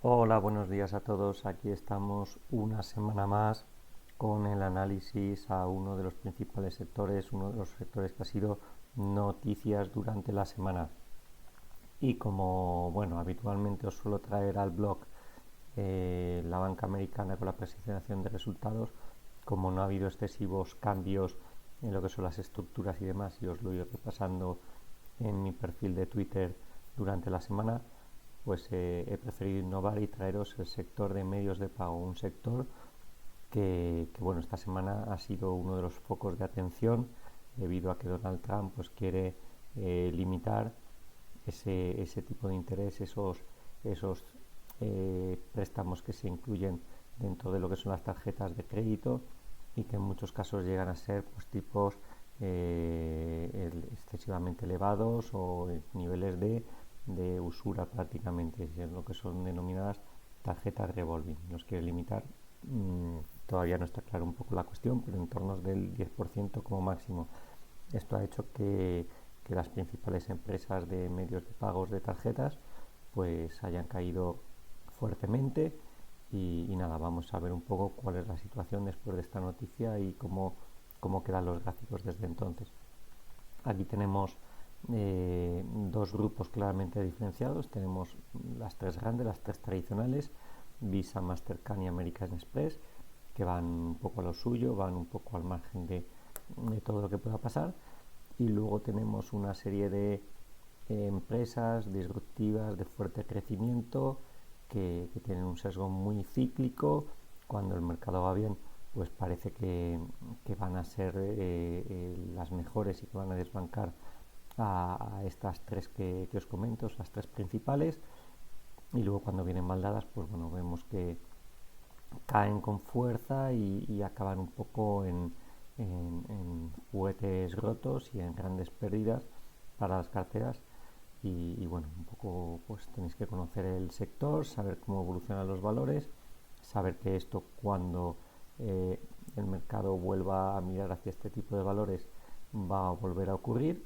Hola, buenos días a todos. Aquí estamos una semana más con el análisis a uno de los principales sectores, uno de los sectores que ha sido noticias durante la semana. Y como, bueno, habitualmente os suelo traer al blog la banca americana con la presentación de resultados, como no ha habido excesivos cambios en lo que son las estructuras y demás, y os lo he ido repasando en mi perfil de Twitter durante la semana, pues he preferido innovar y traeros el sector de medios de pago, un sector bueno, esta semana ha sido uno de los focos de atención debido a que Donald Trump pues quiere limitar ese tipo de interés, esos préstamos que se incluyen dentro de lo que son las tarjetas de crédito y que en muchos casos llegan a ser pues tipos excesivamente elevados o niveles de usura prácticamente, es lo que son denominadas tarjetas revolving. Nos quiere limitar, todavía no está claro un poco la cuestión, pero en torno del 10% como máximo. Esto ha hecho que las principales empresas de medios de pagos de tarjetas pues hayan caído fuertemente y nada, vamos a ver un poco cuál es la situación después de esta noticia y cómo quedan los gráficos desde entonces. Aquí tenemos dos grupos claramente diferenciados. Tenemos las tres grandes, las tres tradicionales, Visa, Mastercard y American Express, que van un poco a lo suyo, van un poco al margen de todo lo que pueda pasar. Y luego tenemos una serie de empresas disruptivas de fuerte crecimiento que tienen un sesgo muy cíclico. Cuando el mercado va bien, pues parece que van a ser las mejores y que van a desbancar a estas tres que os comento, las tres principales. Y luego cuando vienen mal dadas, pues bueno, vemos que caen con fuerza y acaban un poco en juguetes rotos y en grandes pérdidas para las carteras. Y bueno, un poco pues tenéis que conocer el sector, saber cómo evolucionan los valores, saber que esto cuando el mercado vuelva a mirar hacia este tipo de valores va a volver a ocurrir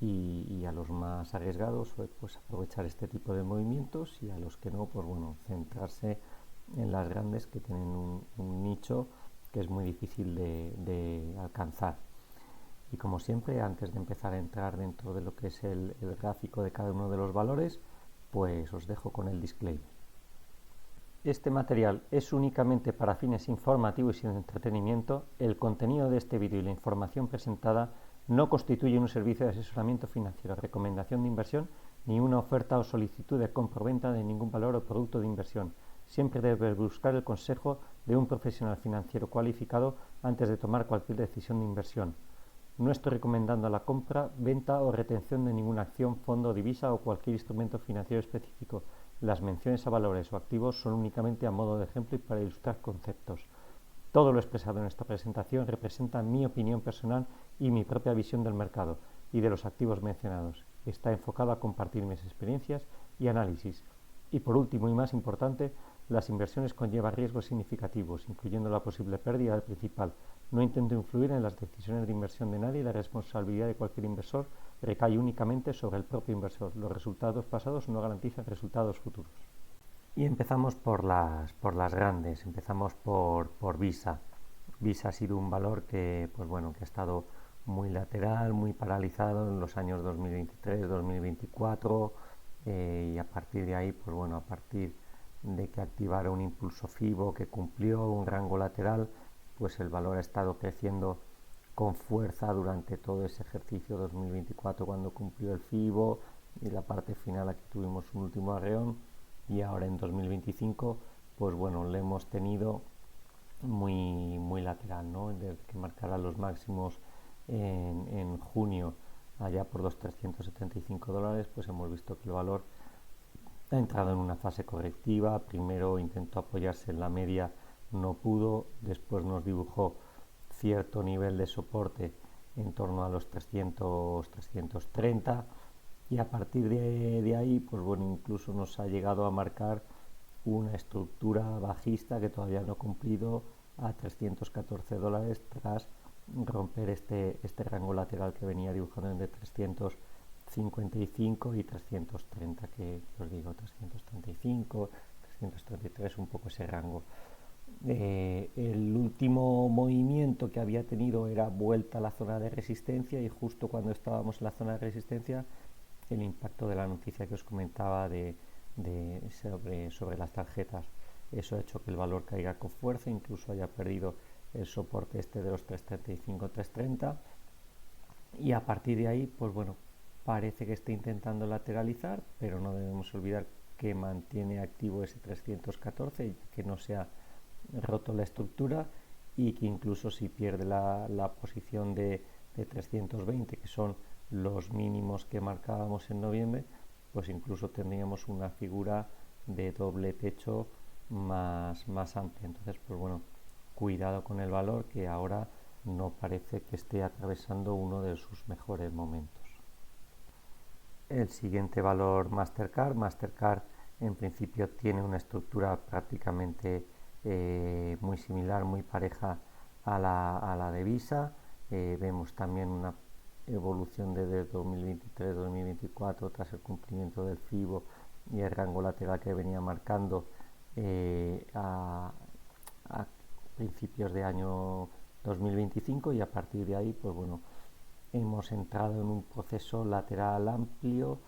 y a los más arriesgados pues aprovechar este tipo de movimientos y a los que no pues bueno, centrarse en las grandes que tienen un nicho que es muy difícil de alcanzar. Y como siempre, antes de empezar a entrar dentro de lo que es el gráfico de cada uno de los valores, pues os dejo con el disclaimer. Este material es únicamente para fines informativos y sin entretenimiento. El contenido de este vídeo y la información presentada no constituyen un servicio de asesoramiento financiero, recomendación de inversión, ni una oferta o solicitud de compra o venta de ningún valor o producto de inversión. Siempre debes buscar el consejo de un profesional financiero cualificado antes de tomar cualquier decisión de inversión. No estoy recomendando la compra, venta o retención de ninguna acción, fondo, divisa o cualquier instrumento financiero específico. Las menciones a valores o activos son únicamente a modo de ejemplo y para ilustrar conceptos. Todo lo expresado en esta presentación representa mi opinión personal y mi propia visión del mercado y de los activos mencionados. Está enfocado a compartir mis experiencias y análisis. Y por último y más importante, las inversiones conllevan riesgos significativos, incluyendo la posible pérdida del principal. No intento influir en las decisiones de inversión de nadie y la responsabilidad de cualquier inversor recae únicamente sobre el propio inversor. Los resultados pasados no garantizan resultados futuros. Y empezamos por las grandes, empezamos por Visa. Visa ha sido un valor que, pues bueno, que ha estado muy lateral, muy paralizado en los años 2023-2024 y a partir de ahí, pues bueno, a partir de que activara un impulso FIBO que cumplió un rango lateral, pues el valor ha estado creciendo con fuerza durante todo ese ejercicio 2024 cuando cumplió el FIBO y la parte final aquí tuvimos un último arreón y ahora en 2025 pues bueno, le hemos tenido muy lateral, ¿no? Desde que marcara los máximos en junio allá por los $375, pues hemos visto que el valor ha entrado en una fase correctiva. Primero intentó apoyarse en la media, no pudo, después nos dibujó cierto nivel de soporte en torno a los 300, 330 y a partir de ahí, pues bueno, incluso nos ha llegado a marcar una estructura bajista que todavía no ha cumplido a $314 tras romper este rango lateral que venía dibujando entre 355 y 330, que os digo, 335, 233, un poco ese rango. El último movimiento que había tenido era vuelta a la zona de resistencia, y justo cuando estábamos en la zona de resistencia, el impacto de la noticia que os comentaba sobre las tarjetas. Eso ha hecho que el valor caiga con fuerza, incluso haya perdido el soporte este de los 335, 330, y a partir de ahí, pues bueno, parece que está intentando lateralizar, pero no debemos olvidar que mantiene activo ese 314, que no se ha roto la estructura, y que incluso si pierde la posición de 320, que son los mínimos que marcábamos en noviembre, pues incluso tendríamos una figura de doble techo más amplia. Entonces, pues bueno, cuidado con el valor, que ahora no parece que esté atravesando uno de sus mejores momentos. El siguiente valor, Mastercard en principio tiene una estructura prácticamente muy similar, muy pareja a la de Visa. Vemos también una evolución desde 2023-2024 tras el cumplimiento del FIBO y el rango lateral que venía marcando a principios de año 2025, y a partir de ahí, pues bueno, hemos entrado en un proceso lateral amplio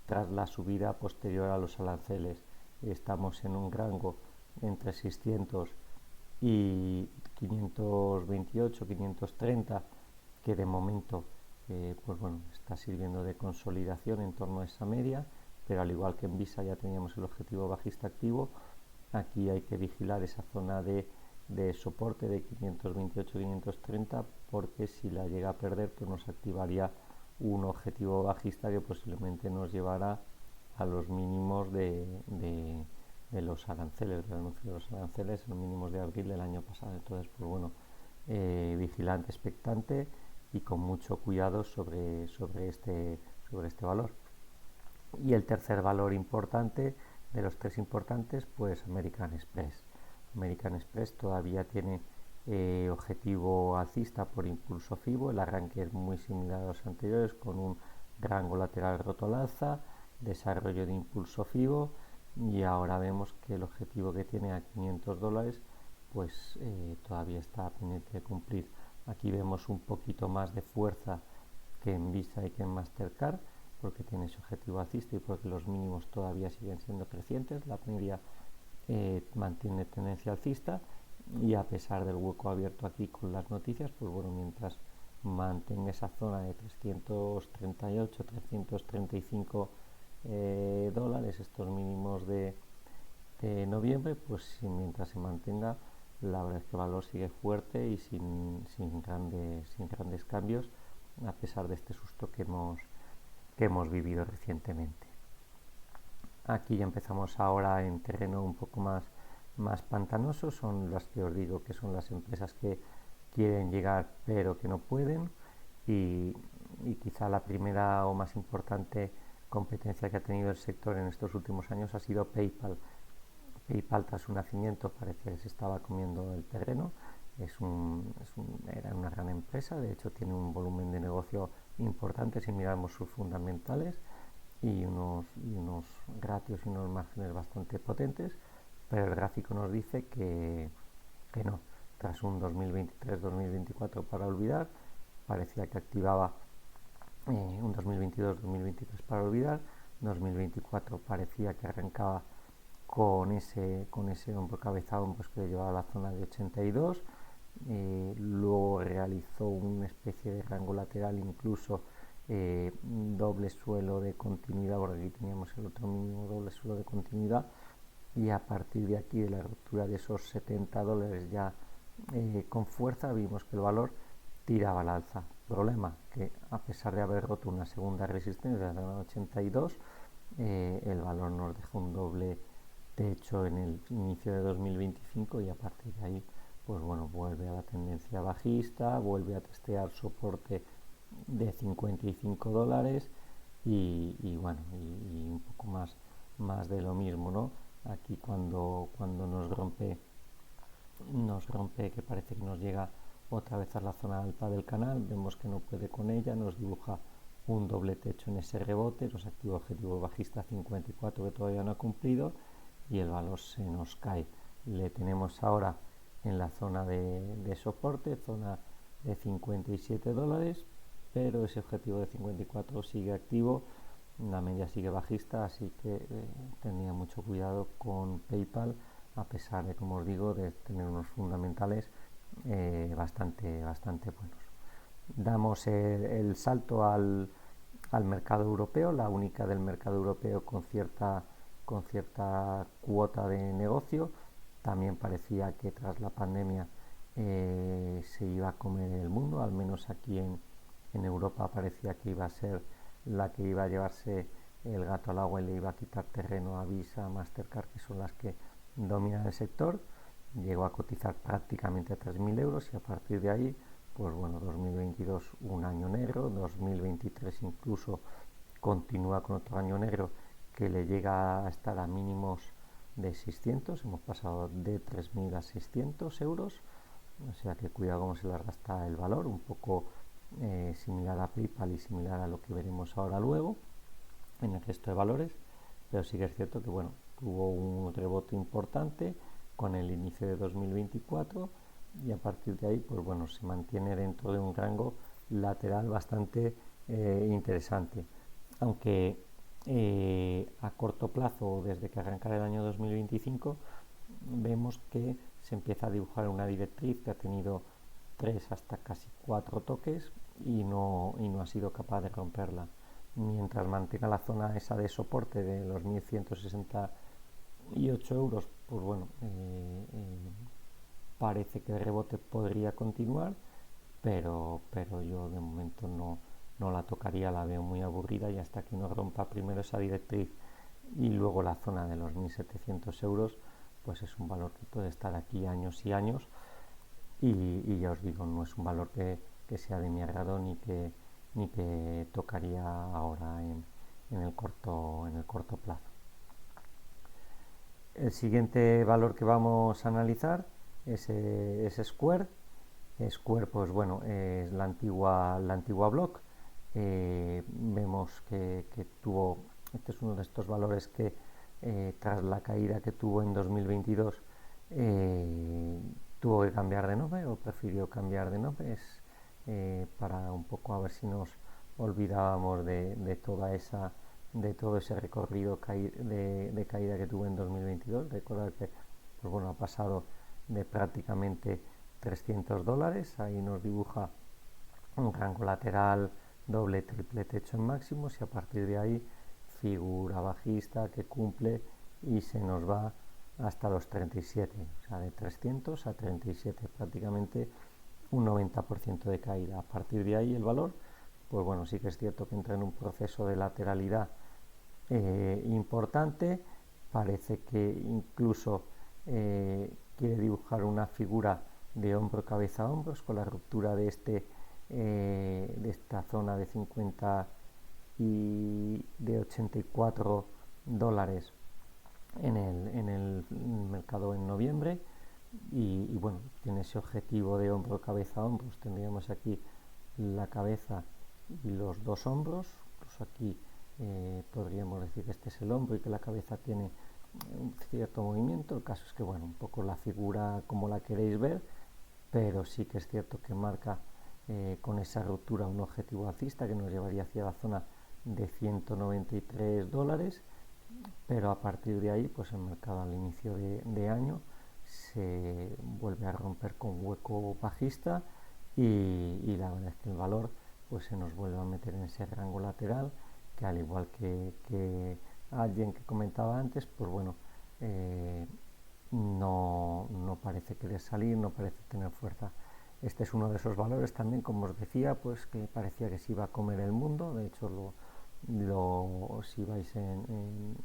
tras la subida posterior a los aranceles. Estamos en un rango entre 600 y 528, 530, que de momento pues bueno, está sirviendo de consolidación en torno a esa media, pero al igual que en Visa ya teníamos el objetivo bajista activo, aquí hay que vigilar esa zona de soporte de 528-530, porque si la llega a perder, pues nos activaría un objetivo bajista que posiblemente nos llevará a los mínimos de los aranceles, del anuncio de los aranceles, los mínimos de abril del año pasado. Entonces, pues bueno, vigilante, expectante y con mucho cuidado sobre este valor. Y el tercer valor importante, de los tres importantes, pues American Express. American Express todavía tiene objetivo alcista por impulso FIBO, el arranque es muy similar a los anteriores, con un rango lateral roto al alza, desarrollo de impulso FIBO, y ahora vemos que el objetivo que tiene a $500 pues todavía está pendiente de cumplir. Aquí vemos un poquito más de fuerza que en Visa y que en Mastercard, porque tiene ese objetivo alcista y porque los mínimos todavía siguen siendo crecientes. La media mantiene tendencia alcista, y a pesar del hueco abierto aquí con las noticias, pues bueno, mientras mantenga esa zona de 338, 335 dólares, estos mínimos de noviembre, pues mientras se mantenga, la verdad es que el valor sigue fuerte y sin grandes cambios, a pesar de este susto que hemos vivido recientemente. Aquí ya empezamos ahora en terreno un poco más pantanoso, son las que os digo que son las empresas que quieren llegar pero que no pueden, y quizá la primera o más importante competencia que ha tenido el sector en estos últimos años ha sido PayPal. PayPal, tras su nacimiento, parecía que se estaba comiendo el terreno. Era una gran empresa, de hecho tiene un volumen de negocio importante si miramos sus fundamentales, y unos ratios y unos márgenes bastante potentes, pero el gráfico nos dice que no. Tras un 2023-2024 para olvidar, parecía que activaba un 2022-2023 para olvidar, 2024 parecía que arrancaba con ese hombro cabezado, pues que llevaba a la zona de 82, luego realizó una especie de rango lateral, incluso doble suelo de continuidad, porque aquí teníamos el otro mínimo doble suelo de continuidad, y a partir de aquí, de la ruptura de esos $70 ya con fuerza, vimos que el valor tiraba al alza. Problema que, a pesar de haber roto una segunda resistencia de la 82, el valor nos dejó un doble techo en el inicio de 2025, y a partir de ahí, pues bueno, vuelve a la tendencia bajista, vuelve a testear soporte de $55, y bueno, y un poco más de lo mismo, ¿no? Aquí cuando nos rompe, que parece que nos llega otra vez a la zona alta del canal, vemos que no puede con ella, nos dibuja un doble techo en ese rebote, nos activa objetivo bajista 54 que todavía no ha cumplido, y el valor se nos cae. Le tenemos ahora en la zona de soporte, zona de 57 dólares, pero ese objetivo de 54 sigue activo, la media sigue bajista, así que tendría mucho cuidado con PayPal, a pesar de, como os digo, de tener unos fundamentales bastante buenos. Damos el salto al mercado europeo, la única del mercado europeo con cierta cuota de negocio. También parecía que tras la pandemia se iba a comer el mundo, al menos aquí en Europa parecía que iba a ser la que iba a llevarse el gato al agua y le iba a quitar terreno a Visa, Mastercard, que son las que dominan el sector. Llegó a cotizar prácticamente a 3.000 euros y a partir de ahí, pues bueno, 2022 un año negro, 2023 incluso continúa con otro año negro que le llega a estar a mínimos de 600, hemos pasado de 3.000 a 600 euros, o sea que cuidado cómo se le gasta el valor, un poco similar a PayPal y similar a lo que veremos ahora luego en el resto de valores, pero sí que es cierto que bueno, tuvo un rebote importante con el inicio de 2024 y a partir de ahí pues bueno, se mantiene dentro de un rango lateral bastante interesante, aunque a corto plazo, desde que arrancara el año 2025, vemos que se empieza a dibujar una directriz que ha tenido 3 hasta casi 4 toques y no ha sido capaz de romperla. Mientras mantenga la zona esa de soporte de los 1.168 euros, pues bueno, parece que el rebote podría continuar, pero yo de momento no la tocaría, la veo muy aburrida y hasta que no rompa primero esa directriz y luego la zona de los 1.700 euros, pues es un valor que puede estar aquí años y años y ya os digo, no es un valor que sea de mi agrado ni que tocaría ahora en el corto plazo. El siguiente valor que vamos a analizar es Square. Square, pues bueno, es la antigua Block. Vemos que tuvo, este es uno de estos valores que tras la caída que tuvo en 2022 tuvo que cambiar de nombre o prefirió cambiar de nombre para un poco a ver si nos olvidábamos de todo ese recorrido de caída que tuvo en 2022. Recordad que pues bueno, ha pasado de prácticamente 300 dólares, ahí nos dibuja un rango lateral doble, triple techo en máximos y a partir de ahí figura bajista que cumple y se nos va hasta los 37, o sea, de 300 a 37, prácticamente un 90% de caída. A partir de ahí el valor, pues bueno, sí que es cierto que entra en un proceso de lateralidad importante, parece que incluso quiere dibujar una figura de hombro cabeza a hombros con la ruptura de esta zona de 50 y de 84 dólares en el mercado en noviembre y bueno, tiene ese objetivo de hombro cabeza a hombros. Tendríamos aquí la cabeza y los dos hombros, incluso aquí podríamos decir que este es el hombro y que la cabeza tiene un cierto movimiento. El caso es que bueno, un poco la figura como la queréis ver, pero sí que es cierto que marca con esa ruptura un objetivo alcista que nos llevaría hacia la zona de 193 dólares, pero a partir de ahí pues el mercado al inicio de año se vuelve a romper con hueco bajista y la verdad es que el valor pues se nos vuelve a meter en ese rango lateral que al igual que alguien que comentaba antes, pues bueno, no parece querer salir, no parece tener fuerza. Este es uno de esos valores también, como os decía, pues que parecía que se iba a comer el mundo. De hecho, si vais en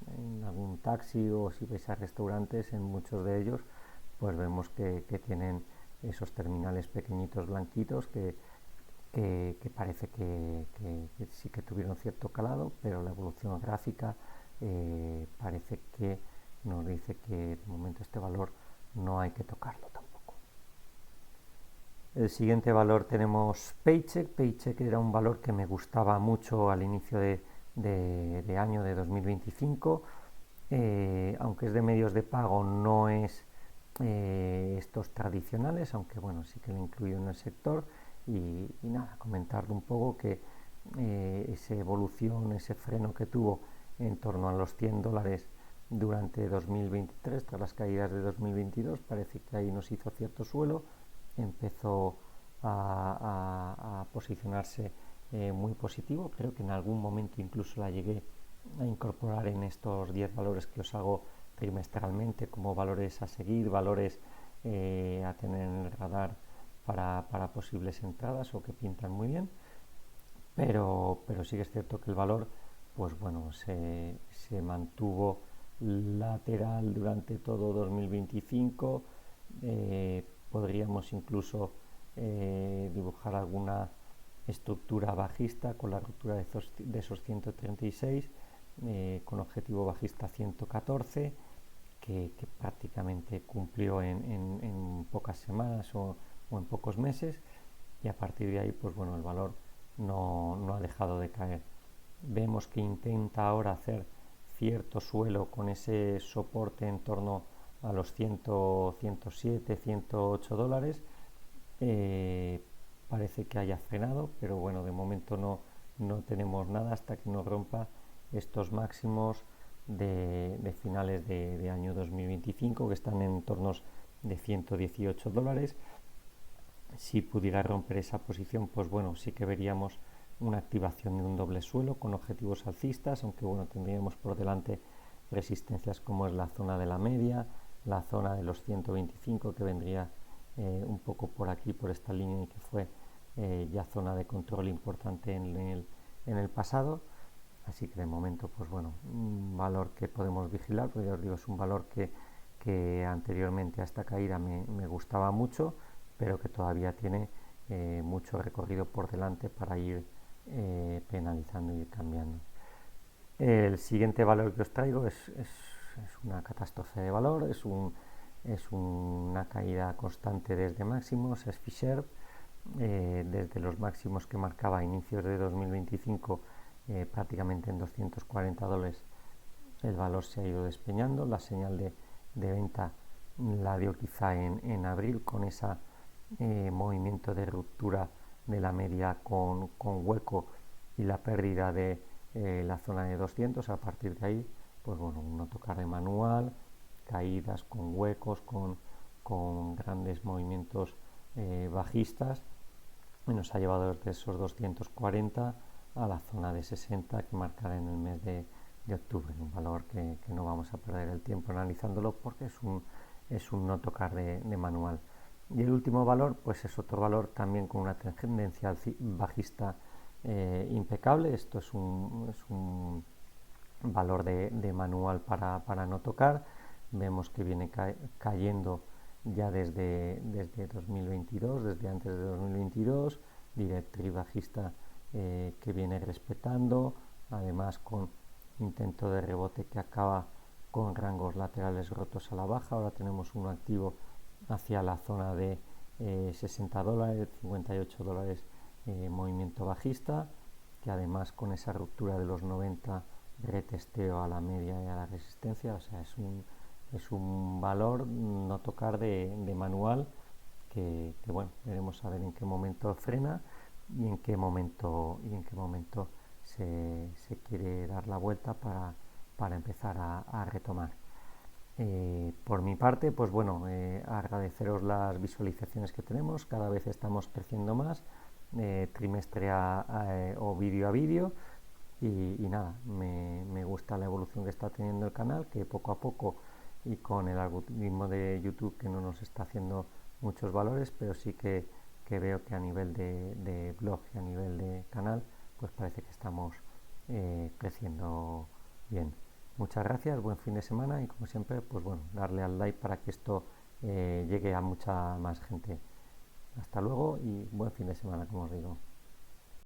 algún taxi o si vais a restaurantes, en muchos de ellos, pues vemos que tienen esos terminales pequeñitos blanquitos que parece que sí que tuvieron cierto calado, pero la evolución gráfica parece que nos dice que de momento este valor no hay que tocarlo tampoco. El siguiente valor tenemos Paycheck. Paycheck era un valor que me gustaba mucho al inicio de año de 2025. aunque es de medios de pago, no es estos tradicionales, aunque bueno, sí que lo incluyo en el sector. Y nada, comentar un poco que esa evolución, ese freno que tuvo en torno a los $100 durante 2023, tras las caídas de 2022, parece que ahí nos hizo cierto suelo, empezó a posicionarse muy positivo. Creo que en algún momento incluso la llegué a incorporar en estos 10 valores que os hago trimestralmente como valores a seguir, valores a tener en el radar para posibles entradas o que pintan muy bien. Pero sí que es cierto que el valor, pues bueno, se mantuvo lateral durante todo 2025. Podríamos incluso dibujar alguna estructura bajista con la ruptura de esos 136, con objetivo bajista 114, que prácticamente cumplió en pocas semanas o en pocos meses, y a partir de ahí, pues bueno, el valor no ha dejado de caer. Vemos que intenta ahora hacer cierto suelo con ese soporte en torno a los 107, $108. Parece que haya frenado, pero bueno, de momento no tenemos nada hasta que no rompa estos máximos de finales de año 2025, que están en tornos de $118. Si pudiera romper esa posición, pues bueno, sí que veríamos una activación de un doble suelo con objetivos alcistas, aunque bueno, tendríamos por delante resistencias como es la zona de la media, la zona de los 125, que vendría un poco por aquí, por esta línea, y que fue ya zona de control importante en el pasado. Así que de momento, pues bueno, un valor que podemos vigilar, porque ya os digo, es un valor que anteriormente a esta caída me gustaba mucho, pero que todavía tiene mucho recorrido por delante para ir penalizando y ir cambiando. El siguiente valor que os traigo es una catástrofe de valor, es una caída constante desde máximos, es Fiserv. Desde los máximos que marcaba a inicios de 2025, prácticamente en $240, el valor se ha ido despeñando. La señal de venta la dio quizá en abril, con ese movimiento de ruptura de la media con hueco y la pérdida de la zona de 200. A partir de ahí, pues bueno, un no tocar de manual, caídas con huecos, con grandes movimientos bajistas, y nos ha llevado desde esos 240 a la zona de 60 que marcará en el mes de octubre, un valor que no vamos a perder el tiempo analizándolo, porque es un no tocar de manual. Y el último valor, pues es otro valor también con una tendencia bajista impecable. Esto es un valor de manual para no tocar. Vemos que viene cayendo ya desde 2022, desde antes de 2022, directriz bajista que viene respetando, además con intento de rebote que acaba con rangos laterales rotos a la baja. Ahora tenemos uno activo hacia la zona de $60, $58, movimiento bajista, que además con esa ruptura de los 90 retesteo a la media y a la resistencia. O sea, es un valor no tocar de manual, que bueno, veremos a ver en qué momento frena y en qué momento se quiere dar la vuelta para empezar a retomar. Por mi parte, pues bueno, agradeceros las visualizaciones que tenemos. Cada vez estamos creciendo más, trimestre o vídeo a vídeo. Y nada, me gusta la evolución que está teniendo el canal, que poco a poco, y con el algoritmo de YouTube, que no nos está haciendo muchos valores, pero sí que veo que a nivel de blog y a nivel de canal, pues parece que estamos creciendo bien. Muchas gracias, buen fin de semana, y como siempre, pues bueno, darle al like para que esto llegue a mucha más gente. Hasta luego y buen fin de semana, como os digo.